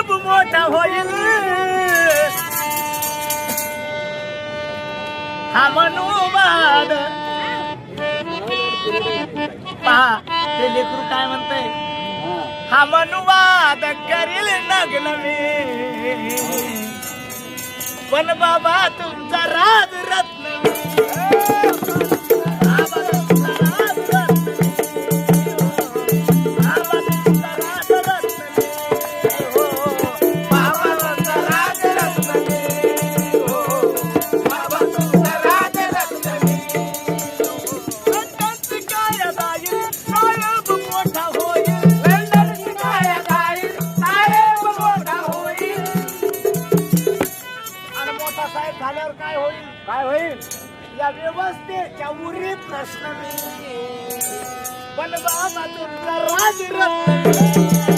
साहेब मोठा होईल हा मनुवाद पहा ते लेकरू काय म्हणतंय हा मनुवाद करील नग्न मी पण बाबा तुमचा राज रत्न झाल्यावर काय होईल काय होईल या व्यवस्थेच्या उरी प्रश्न नाही पण बाबा तुमचा राज रत्न